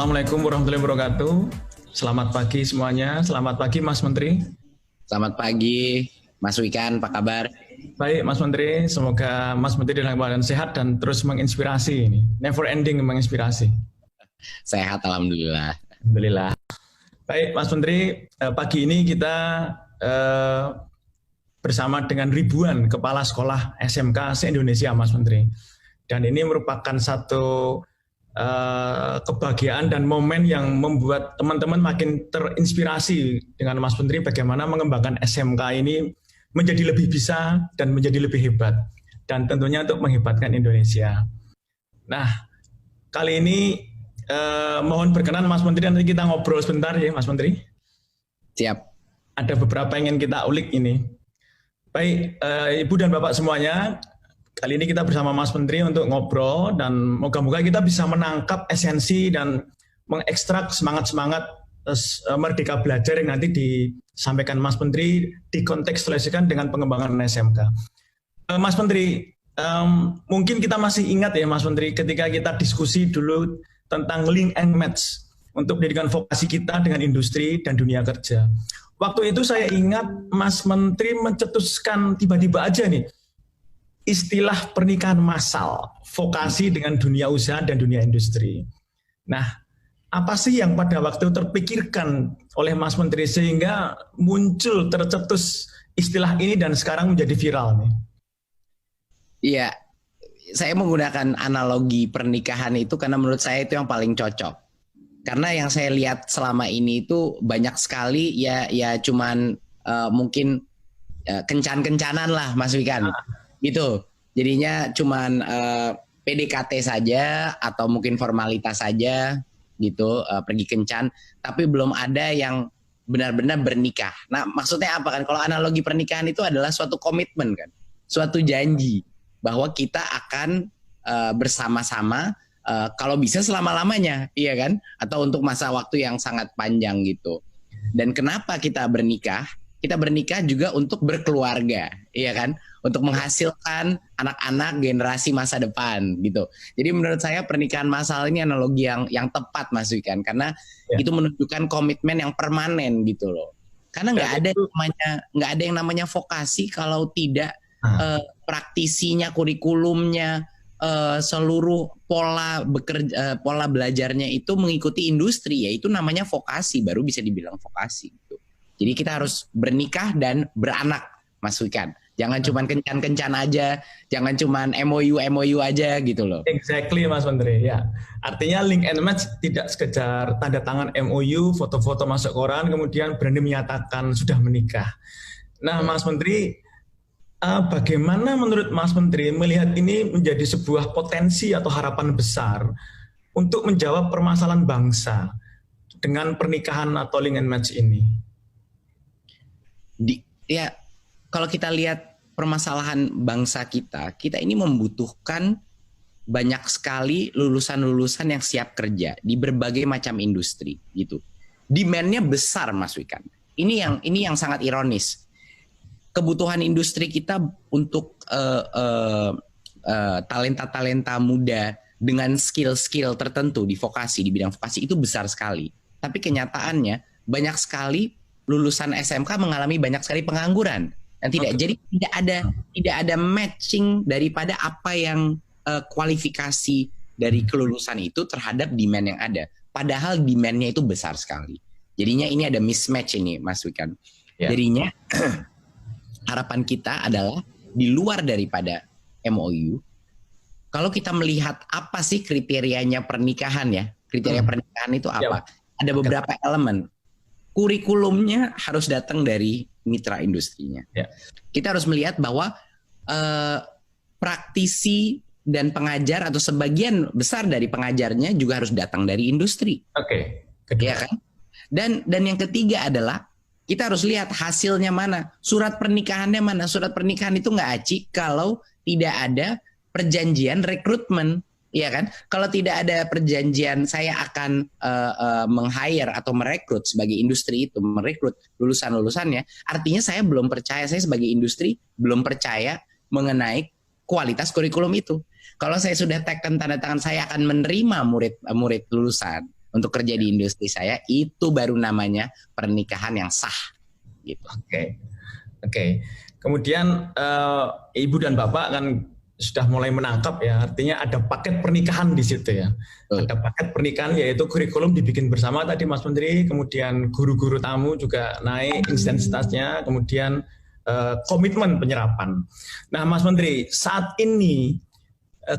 Assalamualaikum warahmatullahi wabarakatuh. Selamat pagi semuanya. Selamat pagi Mas Menteri. Selamat pagi, Mas Wikan, apa kabar? Baik Mas Menteri, semoga Mas Menteri dalam keadaan sehat dan terus menginspirasi ini. Never ending menginspirasi. Sehat, Alhamdulillah. Alhamdulillah. Baik Mas Menteri, pagi ini kita bersama dengan ribuan kepala sekolah SMK se-Indonesia Mas Menteri. Dan ini merupakan satu kebahagiaan dan momen yang membuat teman-teman makin terinspirasi dengan Mas Menteri bagaimana mengembangkan SMK ini menjadi lebih bisa dan menjadi lebih hebat. Dan tentunya untuk menghebatkan Indonesia. Nah, kali ini mohon berkenan Mas Menteri, nanti kita ngobrol sebentar ya Mas Menteri. Siap. Ada beberapa yang ingin kita ulik ini. Baik, Ibu dan Bapak semuanya, kali ini kita bersama Mas Menteri untuk ngobrol dan moga-moga kita bisa menangkap esensi dan mengekstrak semangat-semangat Merdeka Belajar yang nanti disampaikan Mas Menteri dikontekstualisasikan dengan pengembangan SMK. Mas Menteri, mungkin kita masih ingat ya Mas Menteri ketika kita diskusi dulu tentang link and match untuk pendidikan vokasi kita dengan industri dan dunia kerja. Waktu itu saya ingat Mas Menteri mencetuskan tiba-tiba aja nih istilah pernikahan massal, vokasi dengan dunia usaha dan dunia industri. Nah, apa sih yang pada waktu terpikirkan oleh Mas Menteri sehingga muncul tercetus istilah ini dan sekarang menjadi viral nih? Iya, saya menggunakan analogi pernikahan itu karena menurut saya itu yang paling cocok. Karena yang saya lihat selama ini itu banyak sekali ya cuman mungkin kencan-kencanan lah Mas Wikan. Gitu, jadinya cuman PDKT saja atau mungkin formalitas saja gitu, pergi kencan, tapi belum ada yang benar-benar bernikah. Nah, maksudnya apa kan? Kalau analogi pernikahan itu adalah suatu komitmen kan, suatu janji bahwa kita akan bersama-sama kalau bisa selama-lamanya, iya kan? Atau untuk masa waktu yang sangat panjang gitu. Dan kenapa kita bernikah? Kita bernikah juga untuk berkeluarga, iya kan? Untuk menghasilkan anak-anak generasi masa depan gitu. Jadi menurut saya pernikahan massal ini analogi yang tepat Mas Wikan, karena itu menunjukkan komitmen yang permanen gitu loh. Karena nggak ada yang namanya vokasi kalau tidak praktisinya, kurikulumnya, seluruh pola belajarnya itu mengikuti industri, ya itu namanya vokasi, baru bisa dibilang vokasi gitu. Jadi kita harus bernikah dan beranak, Mas Wikan. Jangan cuma kencan-kencan aja, jangan cuma MOU aja gitu loh. Exactly Mas Menteri, ya. Artinya link and match tidak sekedar tanda tangan MOU, foto-foto masuk koran, kemudian berani menyatakan sudah menikah. Nah Mas Menteri, bagaimana menurut Mas Menteri melihat ini menjadi sebuah potensi atau harapan besar untuk menjawab permasalahan bangsa dengan pernikahan atau link and match ini? Kalau kita lihat permasalahan bangsa kita ini membutuhkan banyak sekali lulusan-lulusan yang siap kerja di berbagai macam industri gitu. Demand-nya besar Mas Wikan. Ini yang sangat ironis. Kebutuhan industri kita untuk talenta-talenta muda dengan skill-skill tertentu di bidang vokasi itu besar sekali. Tapi kenyataannya banyak sekali lulusan SMK mengalami banyak sekali pengangguran dan jadi tidak ada matching daripada apa yang kualifikasi dari kelulusan itu terhadap demand yang ada. Padahal demand-nya itu besar sekali. Jadinya ini ada mismatch ini Mas Wikan. Jadinya harapan kita adalah di luar daripada MOU. Kalau kita melihat apa sih kriterianya pernikahan ya? Kriteria pernikahan itu apa? Ada beberapa elemen. Kurikulumnya harus datang dari mitra industrinya. Kita harus melihat bahwa praktisi dan pengajar atau sebagian besar dari pengajarnya juga harus datang dari industri. Ya kan? Dan yang ketiga adalah kita harus lihat hasilnya mana, surat pernikahannya mana. Surat pernikahan itu nggak acik kalau tidak ada perjanjian rekrutmen. Iya kan? Kalau tidak ada perjanjian saya akan meng-hire atau merekrut sebagai industri itu, merekrut lulusan-lulusannya, artinya saya belum percaya, saya sebagai industri belum percaya mengenai kualitas kurikulum itu. Kalau saya sudah tekan tanda tangan saya akan menerima murid lulusan, untuk kerja di industri saya, itu baru namanya pernikahan yang sah gitu. Oke. Kemudian Ibu dan Bapak kan sudah mulai menangkap ya, artinya ada paket pernikahan di situ ya. Ada paket pernikahan yaitu kurikulum dibikin bersama tadi Mas Menteri, kemudian guru-guru tamu juga naik intensitasnya, kemudian komitmen penyerapan. Nah Mas Menteri, saat ini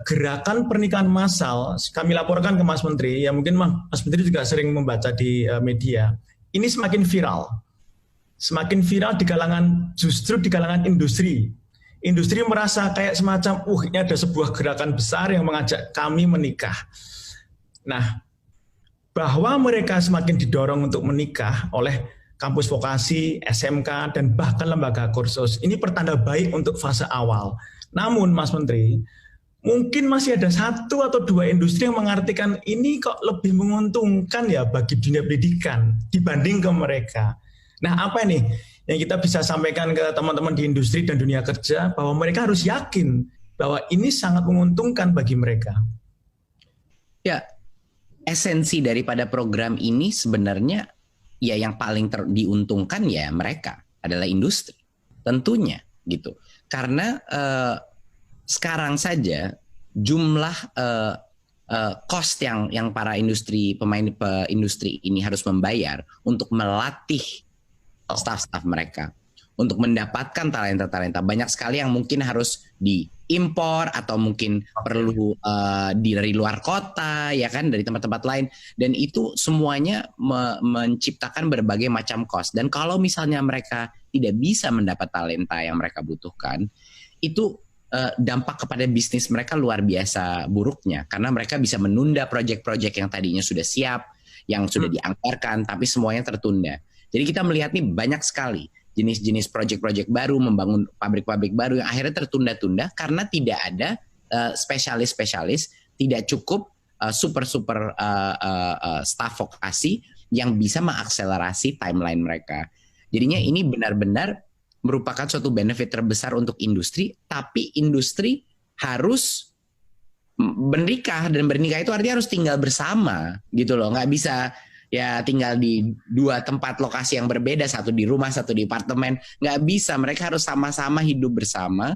gerakan pernikahan massal, kami laporkan ke Mas Menteri, ya mungkin Mas Menteri juga sering membaca di media, ini semakin viral. Semakin viral justru di kalangan industri. Industri merasa kayak semacam, ini ada sebuah gerakan besar yang mengajak kami menikah. Nah, bahwa mereka semakin didorong untuk menikah oleh kampus vokasi, SMK, dan bahkan lembaga kursus, ini pertanda baik untuk fase awal. Namun, Mas Menteri, mungkin masih ada 1 atau 2 industri yang mengartikan ini kok lebih menguntungkan ya bagi dunia pendidikan dibanding ke mereka. Nah, apa nih yang kita bisa sampaikan ke teman-teman di industri dan dunia kerja bahwa mereka harus yakin bahwa ini sangat menguntungkan bagi mereka? Ya, esensi daripada program ini sebenarnya ya yang paling diuntungkan ya mereka adalah industri, tentunya gitu. Karena sekarang saja jumlah cost yang para pemain industri ini harus membayar untuk melatih staff-staff mereka, untuk mendapatkan talenta-talenta, banyak sekali yang mungkin harus diimpor atau mungkin perlu dari luar kota, ya kan, dari tempat-tempat lain, dan itu semuanya menciptakan berbagai macam cost. Dan kalau misalnya mereka tidak bisa mendapat talenta yang mereka butuhkan, itu dampak kepada bisnis mereka luar biasa buruknya, karena mereka bisa menunda proyek-proyek yang tadinya sudah siap, yang sudah dianggarkan, tapi semuanya tertunda. Jadi kita melihat nih banyak sekali jenis-jenis proyek-proyek baru, membangun pabrik-pabrik baru yang akhirnya tertunda-tunda karena tidak ada spesialis-spesialis, tidak cukup super-super staff vokasi yang bisa mengakselerasi timeline mereka. Jadinya ini benar-benar merupakan suatu benefit terbesar untuk industri, tapi industri harus menikah, dan bernikah itu artinya harus tinggal bersama gitu loh, nggak bisa ya tinggal di 2 tempat lokasi yang berbeda, satu di rumah, satu di apartemen, nggak bisa. Mereka harus sama-sama hidup bersama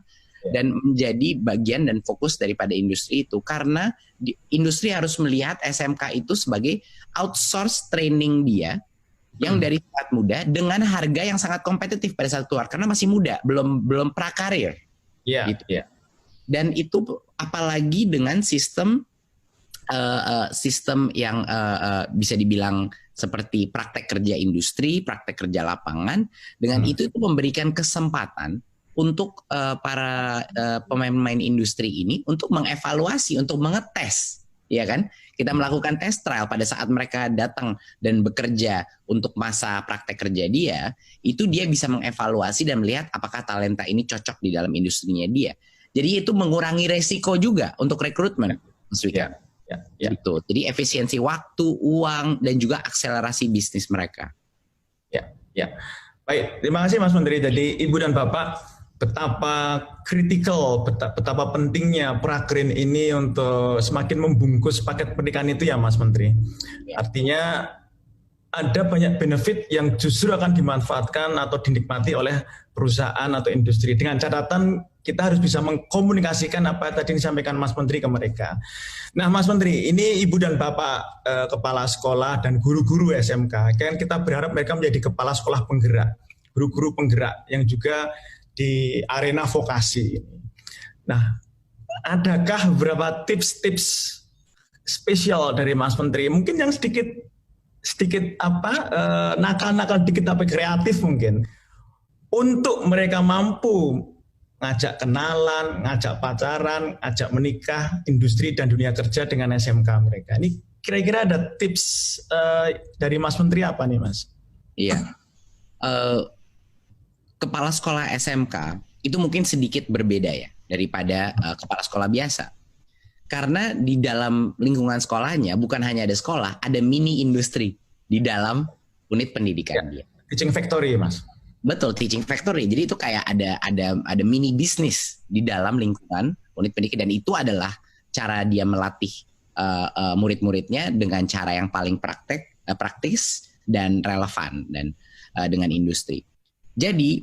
dan menjadi bagian dan fokus daripada industri itu, karena industri harus melihat SMK itu sebagai outsource training dia yang dari saat muda dengan harga yang sangat kompetitif pada saat keluar, karena masih muda, belum prakarir. Gitu. Dan itu apalagi dengan sistem yang bisa dibilang seperti praktek kerja industri, praktek kerja lapangan. Dengan itu memberikan kesempatan untuk para pemain-pemain industri ini untuk mengevaluasi, untuk mengetes, ya kan? Kita melakukan test trial pada saat mereka datang dan bekerja untuk masa praktek kerja dia, itu dia bisa mengevaluasi dan melihat apakah talenta ini cocok di dalam industrinya dia. Jadi itu mengurangi resiko juga untuk rekrutmen, Mas Wika. Gitu. Jadi efisiensi waktu, uang, dan juga akselerasi bisnis mereka. Baik, terima kasih Mas Menteri. Jadi Ibu dan Bapak, betapa kritikal, betapa pentingnya Pragreen ini untuk semakin membungkus paket pernikahan itu ya Mas Menteri. Artinya ada banyak benefit yang justru akan dimanfaatkan atau dinikmati oleh perusahaan atau industri. Dengan catatan kita harus bisa mengkomunikasikan apa yang tadi disampaikan Mas Menteri ke mereka. Nah Mas Menteri, ini Ibu dan Bapak kepala sekolah dan guru-guru SMK, kan kita berharap mereka menjadi kepala sekolah penggerak, guru-guru penggerak yang juga di arena vokasi. Nah, adakah beberapa tips-tips spesial dari Mas Menteri? Mungkin yang sedikit nakal-nakal dikit tapi kreatif mungkin, untuk mereka mampu ngajak kenalan, ngajak pacaran, ngajak menikah, industri dan dunia kerja dengan SMK mereka. Ini kira-kira ada tips dari Mas Menteri apa nih Mas? Iya, kepala sekolah SMK itu mungkin sedikit berbeda ya daripada kepala sekolah biasa. Karena di dalam lingkungan sekolahnya bukan hanya ada sekolah, ada mini industri di dalam unit pendidikan dia. Teaching factory, Mas. Betul, teaching factory. Jadi itu kayak ada mini bisnis di dalam lingkungan unit pendidikan, dan itu adalah cara dia melatih murid-muridnya dengan cara yang paling praktis dan relevan dan dengan industri. Jadi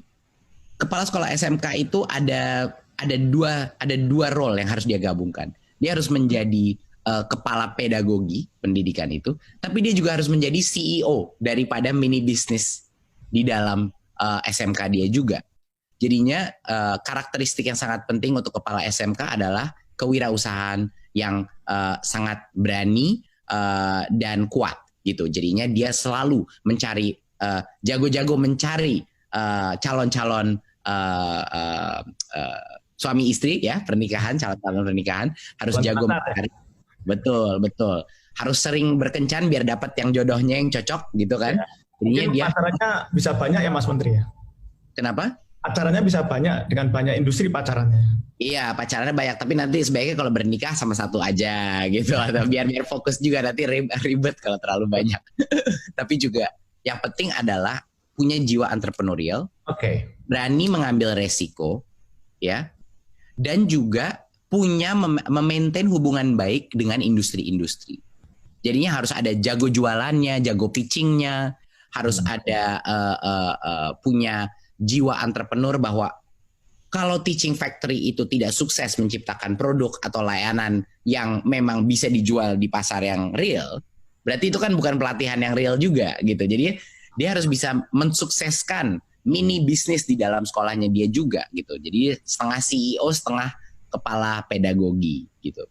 kepala sekolah SMK itu ada dua role yang harus dia gabungkan. Dia harus menjadi kepala pedagogi pendidikan itu, tapi dia juga harus menjadi CEO daripada mini bisnis di dalam SMK dia juga. Jadinya karakteristik yang sangat penting untuk kepala SMK adalah kewirausahaan yang sangat berani dan kuat gitu. Jadinya dia selalu mencari jago-jago mencari calon-calon suami istri ya, calon-calon pernikahan harus jago mencari. Betul. Harus sering berkencan biar dapat yang jodohnya yang cocok gitu kan. Ya. Mungkin pacarannya bisa banyak ya Mas Menteri ya? Kenapa? Pacarannya bisa banyak dengan banyak industri pacarannya. Iya, pacarannya banyak, tapi nanti sebaiknya kalau bernikah sama satu aja gitu, atau biar fokus juga, nanti ribet kalau terlalu banyak. Tapi juga yang penting adalah punya jiwa entrepreneurial, berani mengambil resiko, ya, dan juga punya memaintain hubungan baik dengan industri-industri. Jadinya harus ada jago jualannya, jago pitchingnya, harus ada punya jiwa entrepreneur bahwa kalau teaching factory itu tidak sukses menciptakan produk atau layanan yang memang bisa dijual di pasar yang real, berarti itu kan bukan pelatihan yang real juga gitu. Jadi dia harus bisa mensukseskan mini bisnis di dalam sekolahnya dia juga gitu. Jadi setengah CEO, setengah kepala pedagogi gitu.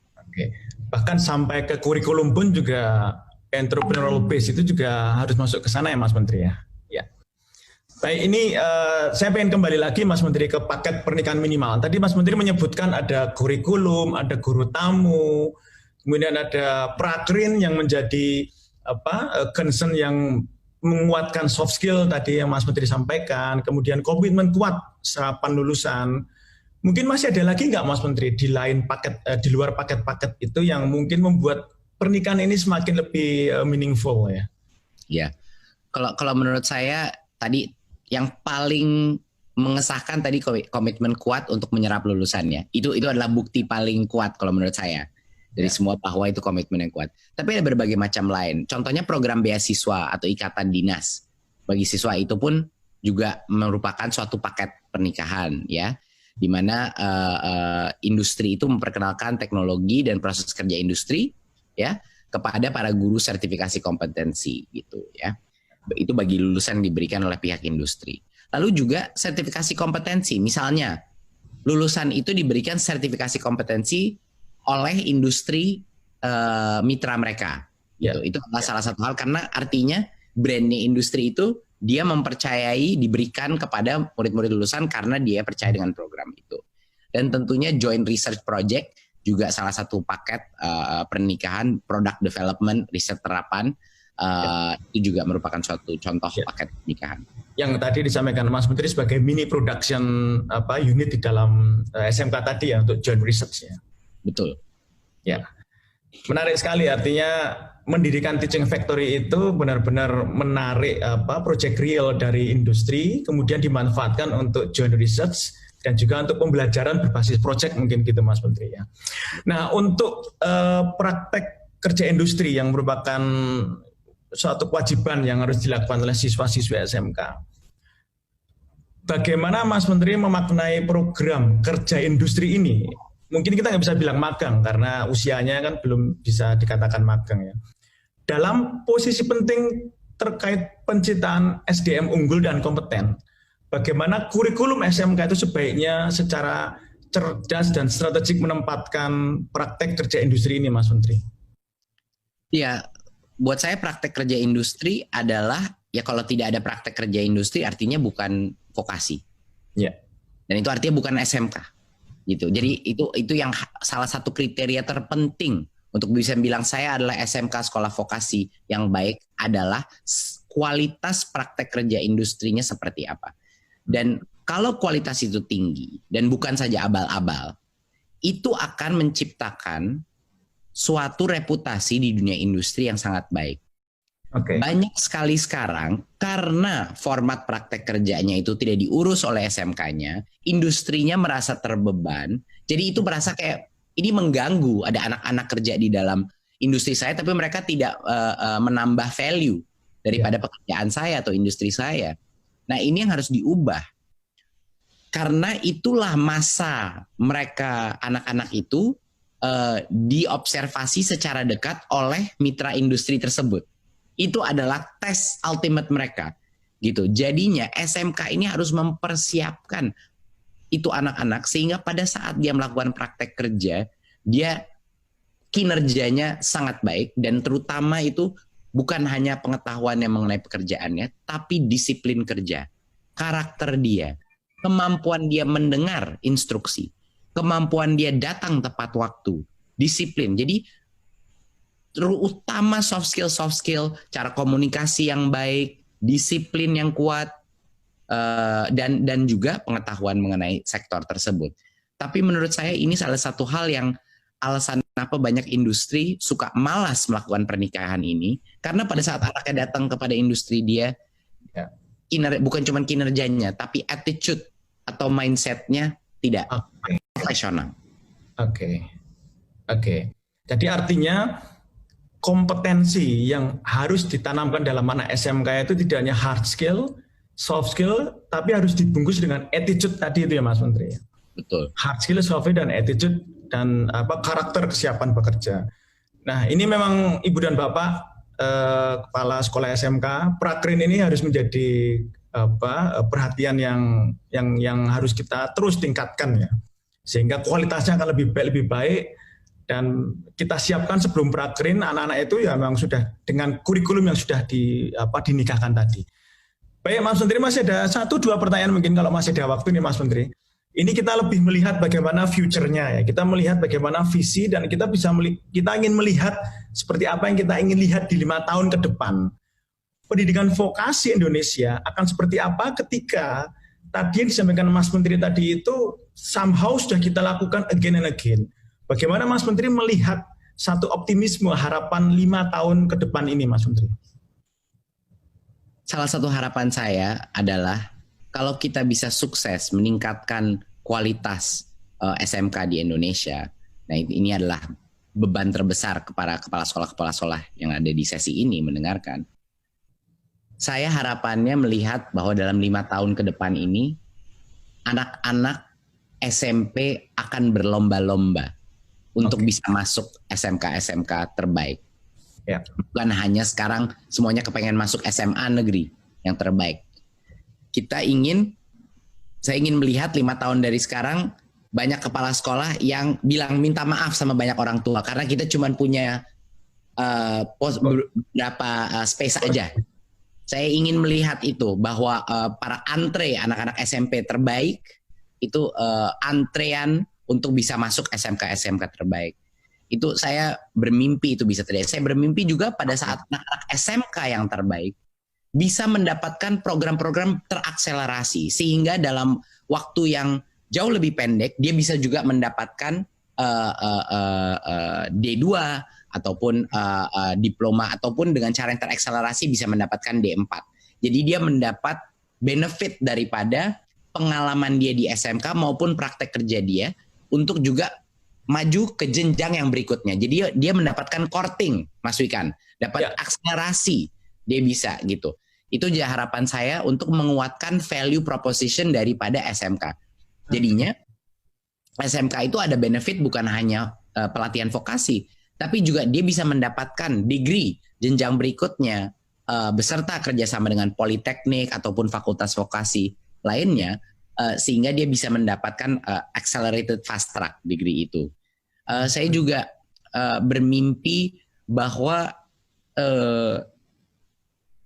Bahkan sampai ke kurikulum pun juga entrepreneurial base itu juga harus masuk ke sana ya Mas Menteri ya. Baik, ini saya pengen kembali lagi Mas Menteri ke paket pernikahan minimal. Tadi Mas Menteri menyebutkan ada kurikulum, ada guru tamu, kemudian ada prakrin yang menjadi concern yang menguatkan soft skill tadi yang Mas Menteri sampaikan, kemudian komitmen kuat serapan lulusan. Mungkin masih ada lagi nggak Mas Menteri di lain paket, di luar paket-paket itu yang mungkin membuat pernikahan ini semakin lebih meaningful ya? Ya, kalau menurut saya tadi yang paling mengesahkan tadi komitmen kuat untuk menyerap lulusannya. Itu adalah bukti paling kuat kalau menurut saya dari semua bahwa itu komitmen yang kuat. Tapi ada berbagai macam lain. Contohnya program beasiswa atau ikatan dinas bagi siswa itu pun juga merupakan suatu paket pernikahan ya, di mana industri itu memperkenalkan teknologi dan proses kerja industri ya kepada para guru sertifikasi kompetensi gitu ya. Itu bagi lulusan diberikan oleh pihak industri. Lalu juga sertifikasi kompetensi, misalnya lulusan itu diberikan sertifikasi kompetensi oleh industri mitra mereka. Gitu. Itu adalah salah satu hal karena artinya brandnya industri itu dia mempercayai diberikan kepada murid-murid lulusan karena dia percaya dengan program itu. Dan tentunya joint research project juga salah satu paket pernikahan, product development, riset terapan. Itu juga merupakan suatu contoh paket pernikahan. Yang tadi disampaikan Mas Menteri sebagai mini production unit di dalam SMK tadi ya untuk joint research ya. Betul. Ya, menarik sekali. Artinya mendirikan teaching factory itu benar-benar menarik project real dari industri, kemudian dimanfaatkan untuk joint research dan juga untuk pembelajaran berbasis project mungkin gitu Mas Menteri ya. Nah untuk praktek kerja industri yang merupakan suatu kewajiban yang harus dilakukan oleh siswa-siswi SMK. Bagaimana Mas Menteri memaknai program kerja industri ini? Mungkin kita nggak bisa bilang magang karena usianya kan belum bisa dikatakan magang ya. Dalam posisi penting terkait penciptaan SDM unggul dan kompeten, bagaimana kurikulum SMK itu sebaiknya secara cerdas dan strategik menempatkan praktek kerja industri ini Mas Menteri? Iya. Buat saya praktek kerja industri adalah ya kalau tidak ada praktek kerja industri artinya bukan vokasi. Ya. Dan itu artinya bukan SMK gitu. Jadi itu yang salah satu kriteria terpenting untuk bisa bilang saya adalah SMK sekolah vokasi yang baik adalah kualitas praktek kerja industrinya seperti apa. Dan kalau kualitas itu tinggi dan bukan saja abal-abal, itu akan menciptakan suatu reputasi di dunia industri yang sangat baik. Banyak sekali sekarang karena format praktek kerjanya itu tidak diurus oleh SMK-nya, industrinya merasa terbeban. Jadi itu merasa kayak ini mengganggu ada anak-anak kerja di dalam industri saya, tapi mereka tidak menambah value daripada pekerjaan saya atau industri saya. Nah, ini yang harus diubah. Karena itulah masa mereka, anak-anak itu diobservasi secara dekat oleh mitra industri tersebut. Itu adalah tes ultimate mereka. Gitu. Jadinya SMK ini harus mempersiapkan itu anak-anak sehingga pada saat dia melakukan praktek kerja, dia kinerjanya sangat baik, dan terutama itu bukan hanya pengetahuannya mengenai pekerjaannya, tapi disiplin kerja, karakter dia, kemampuan dia mendengar instruksi, kemampuan dia datang tepat waktu, disiplin. Jadi terutama soft skill, cara komunikasi yang baik, disiplin yang kuat, dan juga pengetahuan mengenai sektor tersebut. Tapi menurut saya ini salah satu hal yang alasan kenapa banyak industri suka malas melakukan pernikahan ini, karena pada saat anaknya datang kepada industri dia, bukan cuma kinerjanya, tapi attitude atau mindsetnya tidak profesional. Oke. Jadi artinya kompetensi yang harus ditanamkan dalam anak SMK itu tidak hanya hard skill, soft skill, tapi harus dibungkus dengan attitude tadi itu ya Mas Menteri. Betul. Hard skill, soft skill, dan attitude, dan karakter kesiapan bekerja. Nah, ini memang Ibu dan Bapak kepala sekolah SMK, Prakrin ini harus menjadi perhatian yang harus kita terus tingkatkan ya, sehingga kualitasnya akan lebih baik, dan kita siapkan sebelum Prakrin anak-anak itu ya memang sudah dengan kurikulum yang sudah dinikahkan tadi. Baik Mas Menteri, masih ada 1-2 pertanyaan mungkin kalau masih ada waktu nih Mas Menteri. Ini kita lebih melihat bagaimana future-nya ya. Kita melihat bagaimana visi, dan kita ingin melihat seperti apa yang kita ingin lihat di 5 tahun ke depan. Pendidikan vokasi Indonesia akan seperti apa ketika tadi yang disampaikan Mas Menteri tadi itu somehow sudah kita lakukan again and again. Bagaimana Mas Menteri melihat satu optimisme harapan 5 tahun ke depan ini Mas Menteri? Salah satu harapan saya adalah kalau kita bisa sukses meningkatkan kualitas SMK di Indonesia, nah ini adalah beban terbesar kepada kepala sekolah yang ada di sesi ini mendengarkan. Saya harapannya melihat bahwa dalam 5 tahun ke depan ini, anak-anak SMP akan berlomba-lomba untuk bisa masuk SMK terbaik. Ya. Bukan hanya sekarang semuanya kepengen masuk SMA negeri yang terbaik. Saya ingin melihat 5 tahun dari sekarang banyak kepala sekolah yang bilang minta maaf sama banyak orang tua karena kita cuma punya beberapa space aja. Saya ingin melihat itu bahwa para antre anak-anak SMP terbaik itu antrean untuk bisa masuk SMK terbaik. Itu saya bermimpi itu bisa terjadi. Saya bermimpi juga pada saat anak-anak SMK yang terbaik bisa mendapatkan program-program terakselerasi sehingga dalam waktu yang jauh lebih pendek dia bisa juga mendapatkan D2 ataupun diploma, ataupun dengan cara yang terakselerasi bisa mendapatkan D4. Jadi dia mendapat benefit daripada pengalaman dia di SMK maupun praktek kerja dia untuk juga maju ke jenjang yang berikutnya. Jadi dia mendapatkan courting, Mas Wikan, dapat akselerasi, dia bisa gitu. Itu aja harapan saya untuk menguatkan value proposition daripada SMK. Jadinya SMK itu ada benefit bukan hanya pelatihan vokasi, tapi juga dia bisa mendapatkan degree jenjang berikutnya beserta kerjasama dengan politeknik ataupun fakultas vokasi lainnya, sehingga dia bisa mendapatkan accelerated fast track degree itu. Saya juga bermimpi bahwa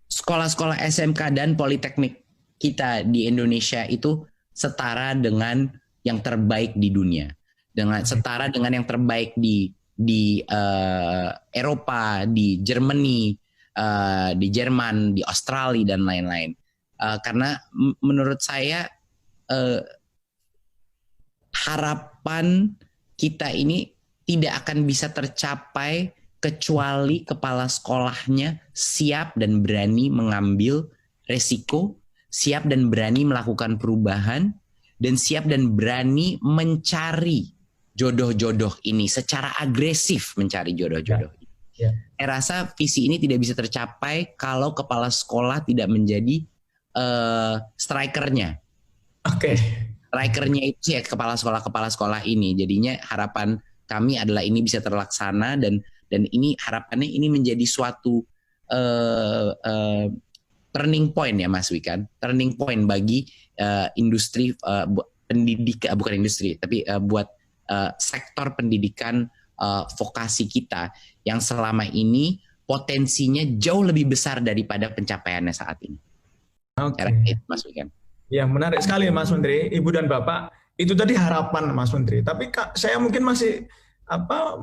sekolah-sekolah SMK dan politeknik kita di Indonesia itu setara dengan yang terbaik di dunia, setara dengan yang terbaik di Eropa, di Germany, di Jerman, di Australia dan lain-lain. Karena menurut saya harapan kita ini tidak akan bisa tercapai kecuali kepala sekolahnya siap dan berani mengambil resiko, siap dan berani melakukan perubahan, dan siap dan berani mencari jodoh-jodoh ini secara agresif, mencari jodoh-jodoh ini. Ya. Saya rasa visi ini tidak bisa tercapai kalau kepala sekolah tidak menjadi strikernya. Oke. Strikernya itu ya kepala sekolah ini. Jadinya harapan kami adalah ini bisa terlaksana dan ini harapannya ini menjadi suatu turning point ya Mas Wikan, turning point bagi industri pendidikan, bukan industri tapi buat sektor pendidikan vokasi kita yang selama ini potensinya jauh lebih besar daripada pencapaiannya saat ini. Oke. Mas Wikan. Ya, menarik sekali Mas Menteri, Ibu dan Bapak. Itu tadi harapan Mas Menteri. Tapi saya mungkin masih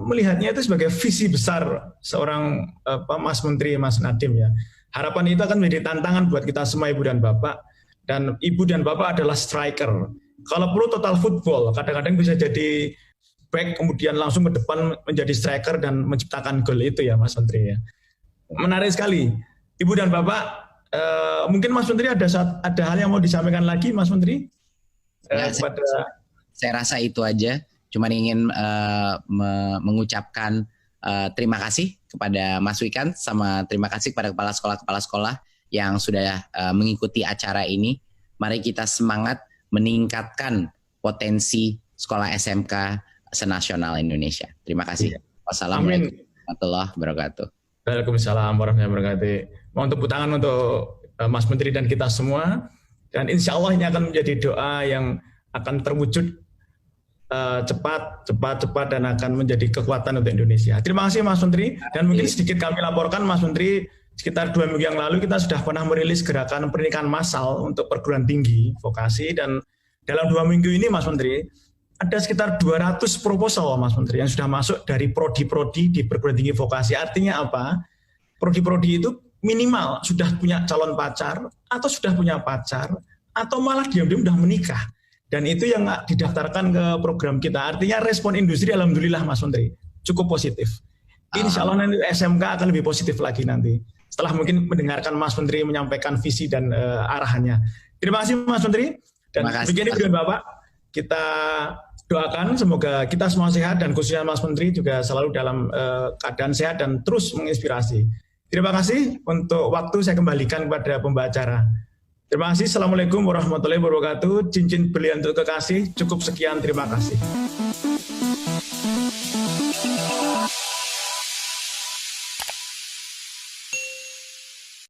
melihatnya itu sebagai visi besar seorang Mas Menteri, Mas Nadiem ya. Harapan itu akan menjadi tantangan buat kita semua Ibu dan Bapak. Dan Ibu dan Bapak adalah striker. Kalau perlu total football, kadang-kadang bisa jadi back kemudian langsung ke depan menjadi striker dan menciptakan gol itu ya Mas Menteri ya. Menarik sekali. Ibu dan Bapak, mungkin Mas Menteri ada hal yang mau disampaikan lagi Mas Menteri? Saya rasa itu aja. Cuma ingin mengucapkan terima kasih kepada Mas Wikan sama terima kasih kepada kepala sekolah yang sudah mengikuti acara ini. Mari kita semangat meningkatkan potensi sekolah SMK senasional Indonesia. Terima kasih. Wassalamualaikum warahmatullahi wabarakatuh. Waalaikumsalam warahmatullahi wabarakatuh. Mohon tepuk tangan untuk Mas Menteri dan kita semua. Dan insya Allah ini akan menjadi doa yang akan terwujud cepat dan akan menjadi kekuatan untuk Indonesia. Terima kasih Mas Menteri. Dan mungkin sedikit kami laporkan Mas Menteri, sekitar 2 minggu yang lalu kita sudah pernah merilis gerakan pernikahan massal untuk perguruan tinggi vokasi. Dan dalam 2 minggu ini Mas Menteri, ada sekitar 200 proposal Mas Menteri yang sudah masuk dari prodi-prodi di perguruan tinggi vokasi. Artinya apa? Prodi-prodi itu minimal sudah punya calon pacar, atau sudah punya pacar, atau malah diam-diam sudah menikah. Dan itu yang didaftarkan ke program kita. Artinya respon industri alhamdulillah Mas Menteri cukup positif. Insya Allah nanti SMK akan lebih positif lagi nanti. Setelah mungkin mendengarkan Mas Menteri menyampaikan visi dan arahannya. Terima kasih Mas Menteri. Dan begini Ibu dan Bapak, kita doakan semoga kita semua sehat dan khususnya Mas Menteri juga selalu dalam keadaan sehat dan terus menginspirasi. Terima kasih untuk waktu saya kembalikan kepada pembicara. Terima kasih. Assalamualaikum warahmatullahi wabarakatuh. Cincin belian untuk kekasih. Cukup sekian. Terima kasih.